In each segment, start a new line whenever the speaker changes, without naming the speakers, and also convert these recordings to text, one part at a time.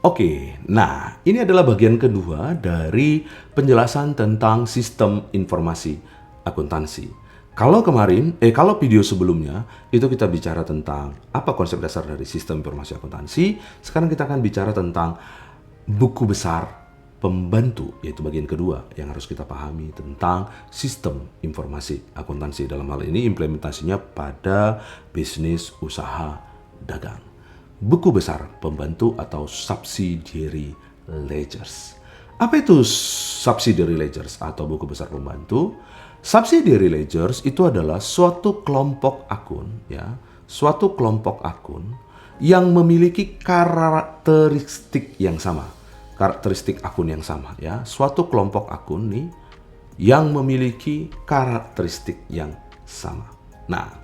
Oke, nah ini adalah bagian kedua dari penjelasan tentang sistem informasi akuntansi. Kalau video sebelumnya itu kita bicara tentang apa konsep dasar dari sistem informasi akuntansi, sekarang kita akan bicara tentang buku besar pembantu, yaitu bagian kedua yang harus kita pahami tentang sistem informasi akuntansi. Dalam hal ini implementasinya pada bisnis usaha dagang. Buku besar pembantu atau subsidiary ledgers. Apa itu subsidiary ledgers atau buku besar pembantu? Subsidiary ledgers itu adalah suatu kelompok akun, ya, suatu kelompok akun yang memiliki karakteristik yang sama. Karakteristik akun yang sama, ya, suatu kelompok akun nih yang memiliki karakteristik yang sama. Nah,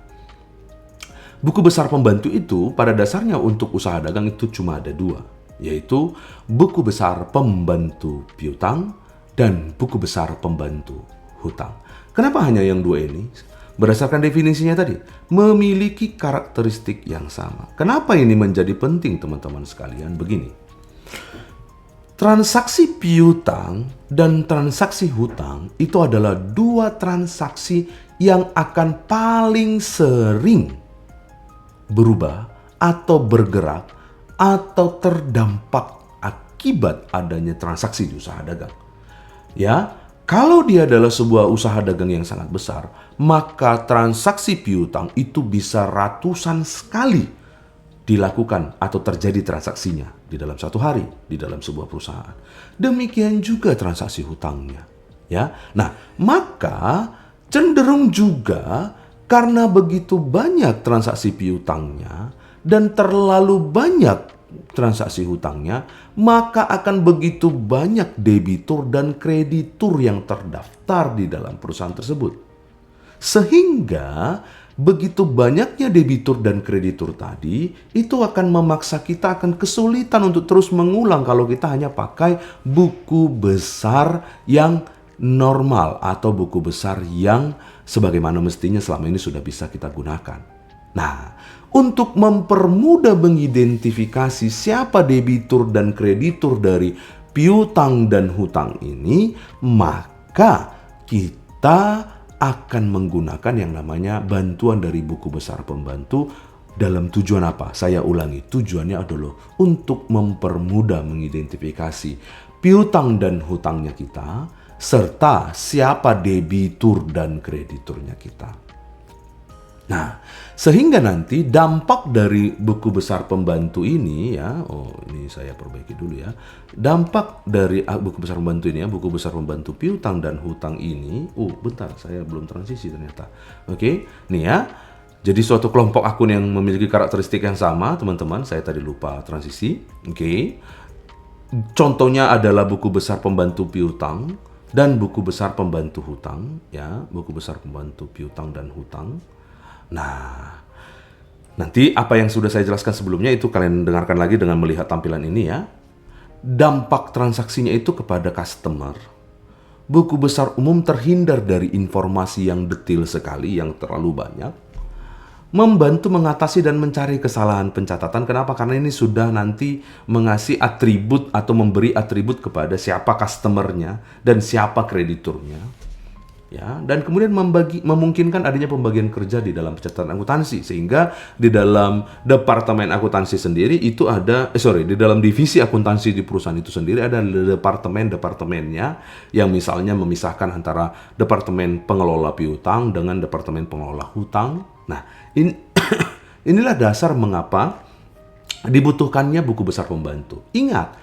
buku besar pembantu itu pada dasarnya untuk usaha dagang itu cuma ada dua, yaitu buku besar pembantu piutang dan buku besar pembantu hutang. Kenapa hanya yang dua ini? Berdasarkan definisinya tadi, memiliki karakteristik yang sama. Kenapa ini menjadi penting teman-teman sekalian? Begini. Transaksi piutang dan transaksi hutang itu adalah dua transaksi yang akan paling sering berubah atau bergerak atau terdampak akibat adanya transaksi di usaha dagang. Ya, kalau dia adalah sebuah usaha dagang yang sangat besar, maka transaksi piutang itu bisa ratusan sekali dilakukan atau terjadi transaksinya di dalam satu hari di dalam sebuah perusahaan. Demikian juga transaksi hutangnya, ya. Nah, maka cenderung juga karena begitu banyak transaksi piutangnya dan terlalu banyak transaksi hutangnya, maka akan begitu banyak debitur dan kreditur yang terdaftar di dalam perusahaan tersebut. Sehingga begitu banyaknya debitur dan kreditur tadi, itu akan memaksa kita akan kesulitan untuk terus mengulang kalau kita hanya pakai buku besar yang normal atau buku besar yang sebagaimana mestinya selama ini sudah bisa kita gunakan. Nah, untuk mempermudah mengidentifikasi siapa debitur dan kreditur dari piutang dan hutang ini, maka kita akan menggunakan yang namanya bantuan dari buku besar pembantu dalam tujuan apa? Saya ulangi, tujuannya adalah untuk mempermudah mengidentifikasi piutang dan hutangnya kita, serta siapa debitur dan krediturnya kita. Nah, sehingga nanti dampak dari buku besar pembantu ini ya, ini saya perbaiki dulu ya. Dampak dari buku besar pembantu ini ya, buku besar pembantu piutang dan hutang ini, bentar, saya belum transisi ternyata. Oke, nih ya. Jadi suatu kelompok akun yang memiliki karakteristik yang sama, teman-teman, saya tadi lupa transisi. Oke. Contohnya adalah buku besar pembantu piutang dan buku besar pembantu hutang, ya, buku besar pembantu piutang dan hutang. Nah, nanti apa yang sudah saya jelaskan sebelumnya itu kalian dengarkan lagi dengan melihat tampilan ini ya. Dampak transaksinya itu kepada customer. Buku besar umum terhindar dari informasi yang detail sekali, yang terlalu banyak. Membantu mengatasi dan mencari kesalahan pencatatan. Kenapa? Karena ini sudah nanti mengasih atribut atau memberi atribut kepada siapa customernya dan siapa krediturnya. Ya, dan kemudian memungkinkan adanya pembagian kerja di dalam pencatatan akuntansi, sehingga di dalam departemen akuntansi sendiri itu ada di dalam divisi akuntansi di perusahaan itu sendiri ada departemennya yang misalnya memisahkan antara departemen pengelola piutang dengan departemen pengelola hutang. Nah, inilah dasar mengapa dibutuhkannya buku besar pembantu. Ingat,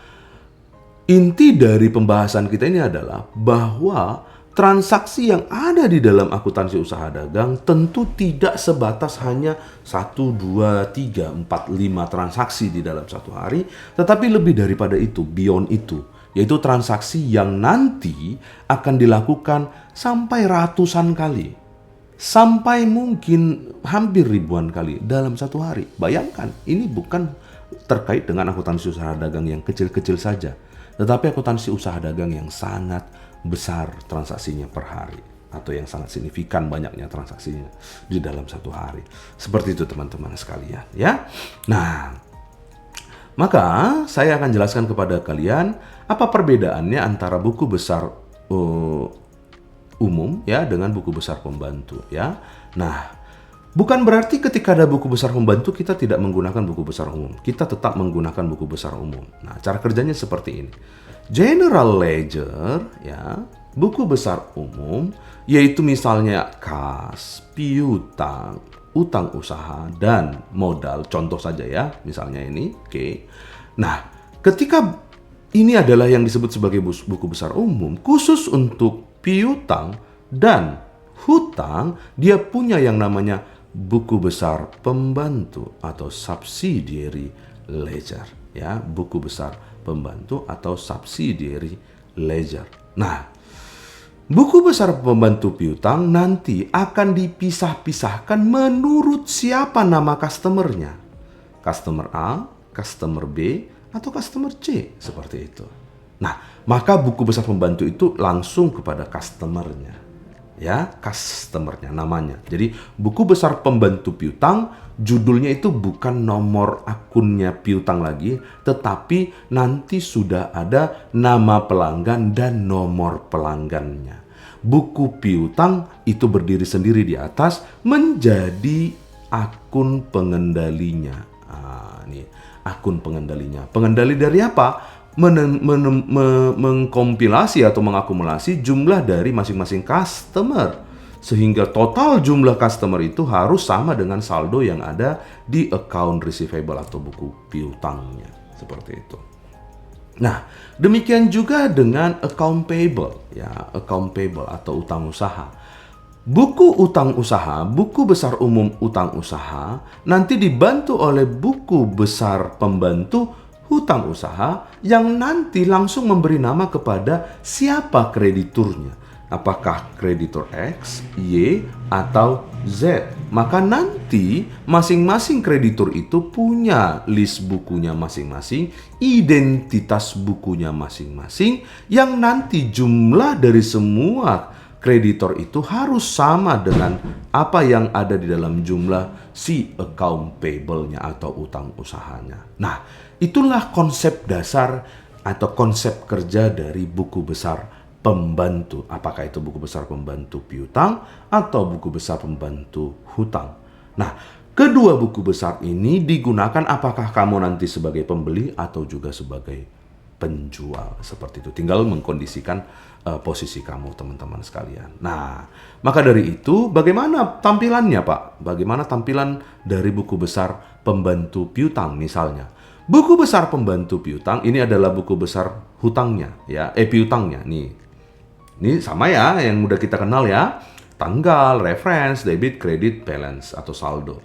inti dari pembahasan kita ini adalah bahwa transaksi yang ada di dalam akuntansi usaha dagang tentu tidak sebatas hanya 1, 2, 3, 4, 5 transaksi di dalam satu hari, tetapi lebih daripada itu, beyond itu, yaitu transaksi yang nanti akan dilakukan sampai ratusan kali, sampai mungkin hampir ribuan kali dalam satu hari. Bayangkan, ini bukan terkait dengan akuntansi usaha dagang yang kecil-kecil saja, tetapi akuntansi usaha dagang yang sangat besar transaksinya per hari atau yang sangat signifikan banyaknya transaksinya di dalam satu hari. Seperti itu teman-teman sekalian ya. Nah, Maka saya akan jelaskan kepada kalian apa perbedaannya antara buku besar umum ya dengan buku besar pembantu ya. Nah, bukan berarti ketika ada buku besar pembantu kita tidak menggunakan buku besar umum. Kita tetap menggunakan buku besar umum. Nah, cara kerjanya seperti ini. General ledger ya, buku besar umum yaitu misalnya kas, piutang, utang usaha dan modal. Contoh saja ya, misalnya ini. Oke. Nah, ketika ini adalah yang disebut sebagai buku besar umum, khusus untuk piutang dan hutang, dia punya yang namanya buku besar pembantu atau subsidiary ledger ya, buku besar pembantu atau subsidiary ledger. Nah, buku besar pembantu piutang nanti akan dipisah-pisahkan menurut siapa nama customernya. Customer A, customer B, atau customer C, seperti itu. Nah, maka buku besar pembantu itu langsung kepada customernya. Ya, customernya namanya. Jadi, buku besar pembantu piutang, judulnya itu bukan nomor akunnya piutang lagi, tetapi nanti sudah ada nama pelanggan dan nomor pelanggannya. Buku piutang itu berdiri sendiri di atas menjadi akun pengendalinya. Ini akun pengendalinya. Pengendali dari apa? Mengkompilasi atau mengakumulasi jumlah dari masing-masing customer. Sehingga total jumlah customer itu harus sama dengan saldo yang ada di account receivable atau buku piutangnya. Seperti itu. Nah, demikian juga dengan account payable, ya, account payable atau utang usaha. Buku utang usaha, buku besar umum utang usaha, nanti dibantu oleh buku besar pembantu hutang usaha yang nanti langsung memberi nama kepada siapa krediturnya. Apakah kreditur X, Y, atau Z. Maka nanti masing-masing kreditur itu punya list bukunya masing-masing, identitas bukunya masing-masing, yang nanti jumlah dari semua kreditor itu harus sama dengan apa yang ada di dalam jumlah si account payable-nya atau utang usahanya. Nah, itulah konsep dasar atau konsep kerja dari buku besar pembantu. Apakah itu buku besar pembantu piutang atau buku besar pembantu hutang. Nah, kedua buku besar ini digunakan apakah kamu nanti sebagai pembeli atau juga sebagai penjual. Seperti itu. Tinggal mengkondisikan posisi kamu, teman-teman sekalian. Nah, maka dari itu bagaimana tampilannya, Pak? Bagaimana tampilan dari buku besar pembantu piutang misalnya? Buku besar pembantu piutang ini adalah buku besar hutangnya ya, piutangnya nih. Ini sama ya yang udah kita kenal ya. Tanggal, reference, debit, credit, balance atau saldo.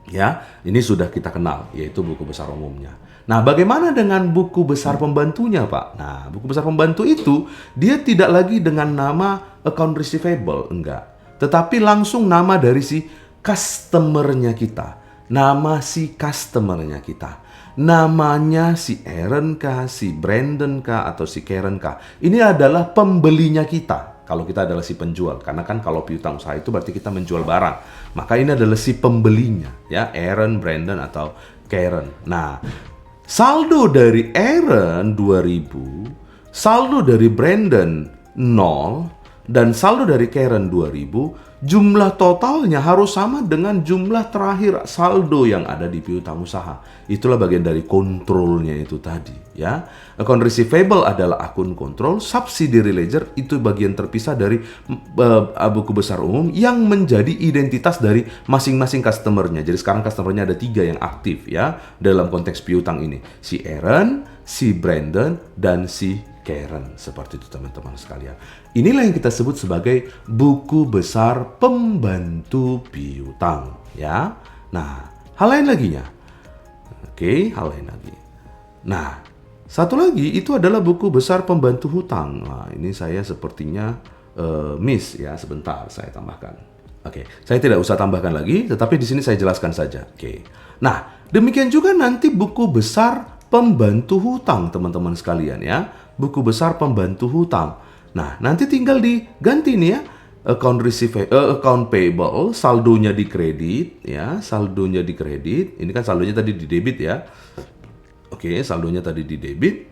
Ya, ini sudah kita kenal yaitu buku besar umumnya. Nah, bagaimana dengan buku besar pembantunya, Pak? Nah, buku besar pembantu itu dia tidak lagi dengan nama account receivable, enggak. Tetapi langsung nama dari si customer-nya kita. Nama si customer-nya kita. Namanya si Aaron kah, si Brandon kah, atau si Karen kah. Ini adalah pembelinya kita. Kalau kita adalah si penjual. Karena kan kalau piutang usaha itu berarti kita menjual barang. Maka ini adalah si pembelinya. Ya, Aaron, Brandon, atau Karen. Nah, saldo dari Aaron 2000, saldo dari Brandon 0, dan saldo dari Karen 2000, jumlah totalnya harus sama dengan jumlah terakhir saldo yang ada di piutang usaha. Itulah bagian dari kontrolnya itu tadi, ya. Account receivable adalah akun kontrol, subsidiary ledger itu bagian terpisah dari buku besar umum yang menjadi identitas dari masing-masing customernya. Jadi sekarang customernya ada 3 yang aktif ya dalam konteks piutang ini. Si Aaron, si Brandon, dan si Karen. Seperti itu teman-teman sekalian. Inilah yang kita sebut sebagai buku besar pembantu piutang ya. Nah, hal lain lagi ya. Oke, hal lain lagi. Nah, satu lagi itu adalah buku besar pembantu hutang. Nah, ini saya sepertinya miss ya, sebentar saya tambahkan. Oke, saya tidak usah tambahkan lagi, tetapi di sini saya jelaskan saja. Oke. Nah, demikian juga nanti buku besar pembantu hutang teman-teman sekalian ya. Buku besar pembantu hutang. Nah, nanti tinggal diganti nih ya. Account payable, saldonya di kredit ya, saldonya di kredit. Ini kan saldonya tadi di debit ya. Oke. Oke, saldonya tadi di debit.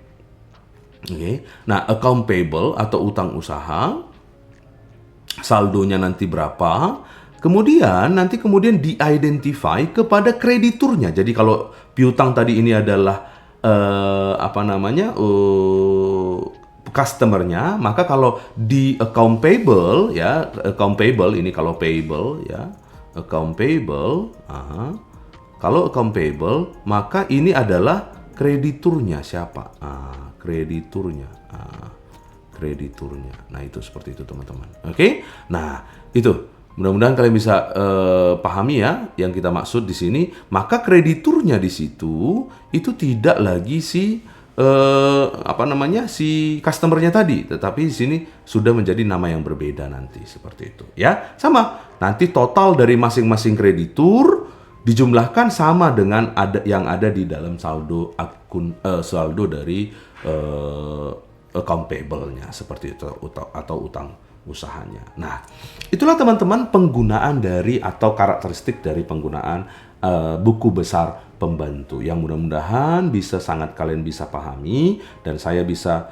Oke. Nah, account payable atau utang usaha, saldonya nanti berapa? Kemudian di-identify kepada krediturnya. Jadi kalau piutang tadi ini adalah customernya, maka kalau di account payable ya, account payable ini kalau payable ya, account payable, kalau account payable maka ini adalah krediturnya siapa? Krediturnya. Krediturnya. Nah, itu seperti itu teman-teman. Oke? Nah, itu. Mudah-mudahan kalian bisa pahami ya yang kita maksud di sini. Maka krediturnya di situ itu tidak lagi si customernya tadi, tetapi di sini sudah menjadi nama yang berbeda nanti seperti itu ya. Sama. Nanti total dari masing-masing kreditur dijumlahkan sama dengan yang ada di dalam saldo saldo dari account payable-nya seperti itu atau utang usahanya. Nah, itulah teman-teman penggunaan dari atau karakteristik dari penggunaan buku besar pembantu yang mudah-mudahan kalian bisa pahami dan saya bisa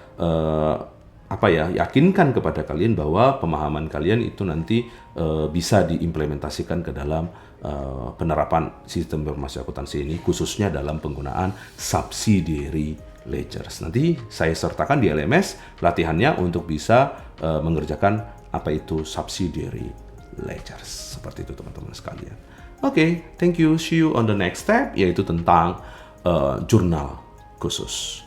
yakinkan kepada kalian bahwa pemahaman kalian itu nanti bisa diimplementasikan ke dalam penerapan sistem informasi akuntansi ini, khususnya dalam penggunaan subsidiary ledgers. Nanti saya sertakan di LMS latihannya untuk bisa mengerjakan apa itu subsidiary ledgers. Seperti itu teman-teman sekalian. Oke, thank you. See you on the next step, yaitu tentang jurnal khusus.